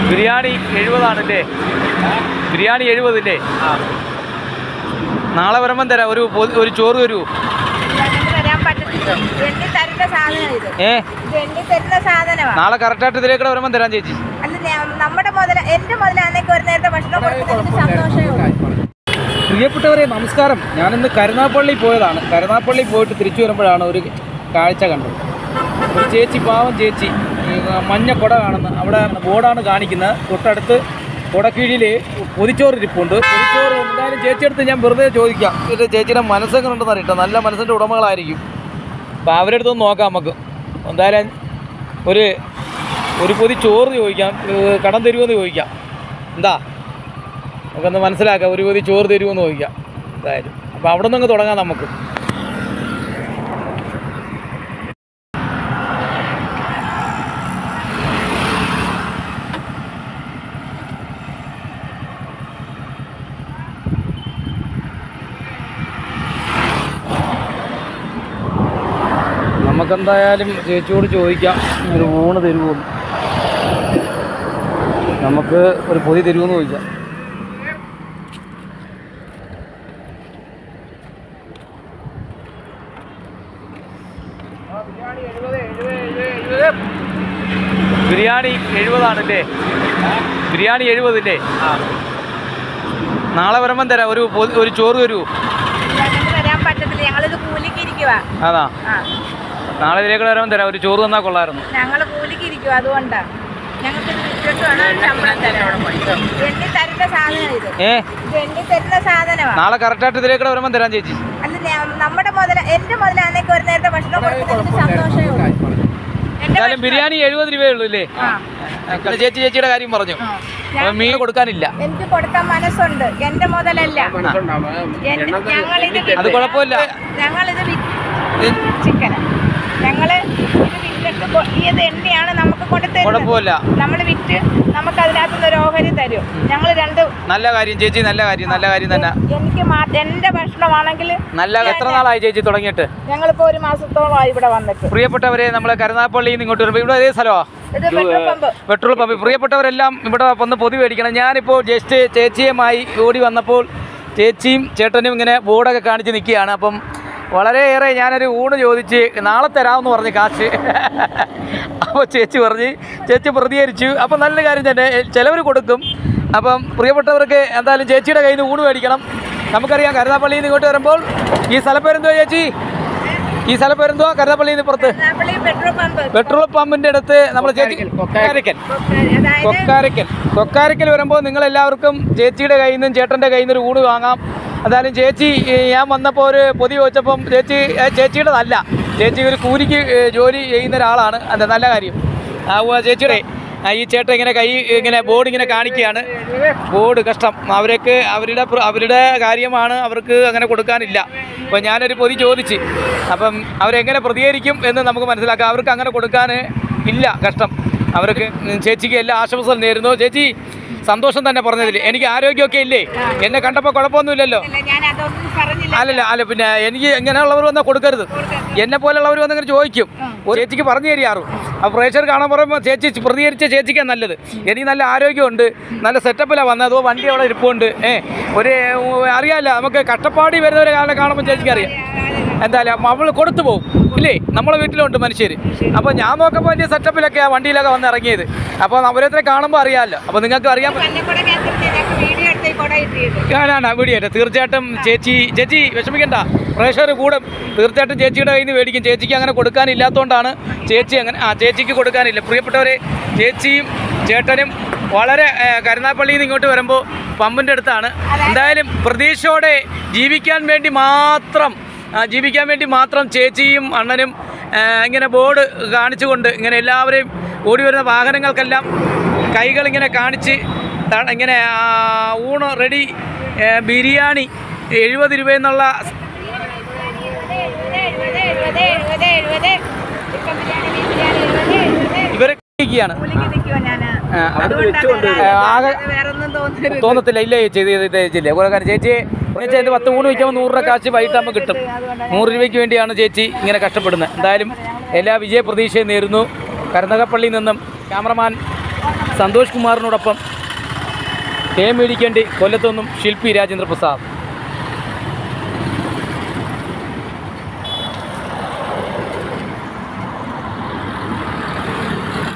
ബിരിയാണി 70 ബിരിയാണി 70 നാളെ വരുമ്പം തരാം. ഒരു ചോറ് തരൂ. നാളെ കറക്റ്റായിട്ട് ഇതിലേക്കൂടെ വരുമ്പം തരാം ചേച്ചി. പ്രിയപ്പെട്ടവരെ നമസ്കാരം. ഞാനിന്ന് കരുനാഗപ്പള്ളി പോയതാണ്. കരുനാഗപ്പള്ളി പോയിട്ട് തിരിച്ചു വരുമ്പോഴാണ് ഒരു കാഴ്ച കണ്ടത്. ഒരു ചേച്ചി, പാവം ചേച്ചി, മഞ്ഞ കുട കാണുന്നു. അവിടെ ബോർഡാണ് കാണിക്കുന്നത്. തൊട്ടടുത്ത് കുടക്കീഴിൽ പൊതിച്ചോറ് ഇരിപ്പുണ്ട്. പൊതിച്ചോറ് എന്തായാലും ചേച്ചിയെടുത്ത് ഞാൻ വെറുതെ ചോദിക്കാം. ഇത് ചേച്ചിയുടെ മനസ്സെങ്ങനെയുണ്ടെന്ന് അറിയട്ടെ. നല്ല മനസ്സിൻ്റെ ഉടമകളായിരിക്കും. അപ്പോൾ അവരുടെ അടുത്തൊന്ന് നോക്കാം നമുക്ക്. എന്തായാലും ഒരു പൊതി ചോറ് ചോദിക്കാം. കടം തരുമെന്ന് ചോദിക്കാം. എന്താ നമുക്കൊന്ന് മനസ്സിലാക്കാം. ഒരു പൊതി ചോറ് തരുമെന്ന് ചോദിക്കാം എന്തായാലും. അപ്പോൾ അവിടെ നിന്ന് തുടങ്ങാം നമുക്ക്. നമുക്കെന്തായാലും ചേച്ചിയോട് ചോദിക്കാം ഒരു ഊണ് തരുമോ, നമുക്ക് ഒരു പൊതി തരുമെന്ന് ചോദിക്കാം. ബിരിയാണി 70 ബിരിയാണി 70 നാളെ വരുമ്പം തരാം. ഒരു ചോറ് തരൂ. അതാ നാളെ ഇതിലേക്ക് വരുമ്പം തരാം. ഒരു ചോറ് തന്നാൽ കൊള്ളായിരുന്നു. ഞങ്ങൾ കൂലിക്ക് ഇരിക്കും, അതുകൊണ്ടാണ് ഞങ്ങൾക്ക് നാളെ കറക്റ്റായിട്ട് ഇതിലേക്ക് വരുമ്പം തരാം ചേച്ചി. അല്ല, നമ്മുടെ എന്റെ മുതലാണെങ്കിൽ ഒരു നേരത്തെ ഭക്ഷണം കൊടുക്കുന്നതിന് സന്തോഷമേ ഉള്ളൂ. എന്തായാലും ബിരിയാണി 70 രൂപയേ ഉള്ളൂ അല്ലേ? ചേച്ചിയുടെ കാര്യം പറഞ്ഞു. മീൻ കൊടുക്കാനില്ല. എനിക്ക് കൊടുക്കാൻ മനസ്സുണ്ട്. എന്റെ മുതലല്ല. അത് കുഴപ്പമില്ല. ഞങ്ങളിത് ചിക്കനാ. ഞങ്ങള് ഇത് എണ്ണയാണ് നമുക്ക് കുഴപ്പമില്ല. നമ്മൾ വിറ്റ് നമുക്ക് അതിനകത്തുനിന്ന് ഒരു ഓഹരി തരും. ഞങ്ങൾ നല്ല കാര്യം ചേച്ചി. നല്ല കാര്യം തന്നെ. എനിക്ക് എന്റെ ഭക്ഷണമാണെങ്കിൽ നല്ല. എത്ര നാളായി ചേച്ചി തുടങ്ങിയിട്ട്? ഞങ്ങളിപ്പോ 1 മാസത്തോളമായി ഇവിടെ വന്നിട്ട്. പ്രിയപ്പെട്ടവരെ, നമ്മളെ കരുനാഗപ്പള്ളിയിൽ നിന്ന് ഇങ്ങോട്ട് വരുമ്പോൾ ഇവിടെ ഏത് സ്ഥലമാണ്? Petrol pump. പ്രിയപ്പെട്ടവരെല്ലാം ഇവിടെ വന്ന് പൊതി മേടിക്കണം. ഞാനിപ്പോൾ ജസ്റ്റ് ചേച്ചിയുമായി ഓടി വന്നപ്പോൾ ചേച്ചിയും ചേട്ടനും ഇങ്ങനെ ബോർഡൊക്കെ കാണിച്ച് നിൽക്കുകയാണ്. അപ്പം വളരെയേറെ ഞാനൊരു ഊണ് ചോദിച്ച് നാളെ തരാമെന്ന് പറഞ്ഞ് കാശ്. അപ്പോൾ ചേച്ചി പ്രതികരിച്ചു. അപ്പം നല്ല കാര്യം തന്നെ, ചിലവർ കൊടുക്കും. അപ്പം പ്രിയപ്പെട്ടവർക്ക് എന്തായാലും ചേച്ചിയുടെ കയ്യിൽ നിന്ന് ഊണ് മേടിക്കണം. നമുക്കറിയാം കരുനാഗപ്പള്ളിയിൽ നിന്ന് ഇങ്ങോട്ട് വരുമ്പോൾ ഈ സ്ഥലപ്പേരെന്തോ ചേച്ചി? ഈ സ്ഥലപ്പേരെന്തോ? കരുനാഗപ്പള്ളിയിൽ നിന്ന് പുറത്ത് പെട്രോൾ പമ്പിൻ്റെ അടുത്ത് നമ്മൾ ചേച്ചി കൊക്കാരക്കൽ വരുമ്പോൾ നിങ്ങളെല്ലാവർക്കും ചേച്ചിയുടെ കയ്യിൽ നിന്നും ചേട്ടൻ്റെ കയ്യിൽ നിന്ന് ഒരു ഊണ് വാങ്ങാം. എന്തായാലും ചേച്ചി, ഞാൻ വന്നപ്പോൾ ഒരു പൊതി ചോദിച്ചപ്പം ചേച്ചിയുടേതല്ല. ചേച്ചി ഒരു കൂലിക്ക് ജോലി ചെയ്യുന്ന ഒരാളാണ്. അത് നല്ല കാര്യം. ചേച്ചിയുടെ ഈ ചേട്ടൻ ഇങ്ങനെ ബോർഡ് ഇങ്ങനെ കാണിക്കുകയാണ്. ബോർഡ് കഷ്ടം. അവരുടെ കാര്യമാണ്. അവർക്ക് അങ്ങനെ കൊടുക്കാനില്ല. അപ്പോൾ ഞാനൊരു പൊതി ചോദിച്ച്, അപ്പം അവരെങ്ങനെ പ്രതികരിക്കും എന്ന് നമുക്ക് മനസ്സിലാക്കാം. അവർക്ക് അങ്ങനെ കൊടുക്കാൻ ഇല്ല. കഷ്ടം അവർക്ക്. ചേച്ചിക്ക് എല്ലാ ആശംസകളും നേരുന്നു. ചേച്ചി സന്തോഷം തന്നെ പറഞ്ഞതിൽ. എനിക്ക് ആരോഗ്യമൊക്കെ ഇല്ലേ? എന്നെ കണ്ടപ്പോൾ കുഴപ്പമൊന്നുമില്ലല്ലോ. അല്ല പിന്നെ എനിക്ക് ഇങ്ങനെയുള്ളവർ വന്നാൽ കൊടുക്കരുത്. എന്നെ പോലെയുള്ളവർ വന്നിങ്ങനെ ചോദിക്കും. ചേച്ചിക്ക് പറഞ്ഞു തരികയാറും. അപ്പോൾ പ്രേക്ഷകർ കാണാൻ പറയുമ്പോൾ ചേച്ചി പ്രതികരിച്ച ചേച്ചിക്കാണ് നല്ലത്. എനിക്ക് നല്ല ആരോഗ്യമുണ്ട്. നല്ല സെറ്റപ്പിലാണ് വന്നത്. അതോ വണ്ടി അവിടെ ഇരിപ്പുണ്ട്. അറിയാമല്ലോ, നമുക്ക് കഷ്ടപ്പാടി വരുന്നവരെ കാണുമ്പോൾ ചേച്ചിക്ക് അറിയാം. എന്തായാലും അവൾ കൊടുത്തു പോകും ഇല്ലേ? നമ്മളെ വീട്ടിലുണ്ട് മനുഷ്യർ. അപ്പോൾ ഞാൻ നോക്കുമ്പോൾ വലിയ സെറ്റപ്പിലൊക്കെ ആ വണ്ടിയിലൊക്കെ വന്ന് ഇറങ്ങിയത്. അപ്പോൾ അവരത്ര കാണുമ്പോൾ അറിയാമല്ലോ. അപ്പോൾ നിങ്ങൾക്ക് അറിയാം. ഞാനാണ് വീഡിയോ. തീർച്ചയായിട്ടും ചേച്ചി വിഷമിക്കണ്ട. പ്രേക്ഷകർ കൂടും. തീർച്ചയായിട്ടും ചേച്ചിയുടെ കയ്യിൽ നിന്ന് മേടിക്കും. ചേച്ചിക്ക് അങ്ങനെ കൊടുക്കാനില്ലാത്തതുകൊണ്ടാണ് ചേച്ചിക്ക് കൊടുക്കാനില്ല. പ്രിയപ്പെട്ടവരെ, ചേച്ചിയും ചേട്ടനും വളരെ കരുനാഗപ്പള്ളിയിൽ നിന്ന് ഇങ്ങോട്ട് വരുമ്പോൾ പമ്പിൻ്റെ അടുത്താണ്. എന്തായാലും പ്രതീക്ഷയോടെ ജീവിക്കാൻ വേണ്ടി മാത്രം ചേച്ചിയും അണ്ണനും ഇങ്ങനെ ബോർഡ് കാണിച്ചുകൊണ്ട് ഇങ്ങനെ എല്ലാവരെയും ഓടി വരുന്ന വാഹനങ്ങൾക്കെല്ലാം കൈകളിങ്ങനെ കാണിച്ച് ഇങ്ങനെ ഊണ് റെഡി. ബിരിയാണി 70 രൂപയെന്നുള്ള ഇവരൊക്കെയാണ്. തോന്നത്തില്ല. ഇല്ല ചേച്ചിയില്ലേ ചേച്ചി അതിൻ്റെ 10 ഊണ് വയ്ക്കുമ്പോൾ 100 രൂപ കാശ് വൈകിട്ട് നമുക്ക് കിട്ടും. 100 രൂപയ്ക്ക് വേണ്ടിയാണ് ചേച്ചി ഇങ്ങനെ കഷ്ടപ്പെടുന്നത്. എന്തായാലും എല്ലാ വിജയ പ്രതീക്ഷയും നേരുന്നു. കരുനാഗപ്പള്ളിയിൽ നിന്നും ക്യാമറമാൻ സന്തോഷ് കുമാറിനോടൊപ്പം കെ മേടിക്കേണ്ടി കൊല്ലത്തു നിന്നും ശില്പി രാജേന്ദ്ര പ്രസാദ്.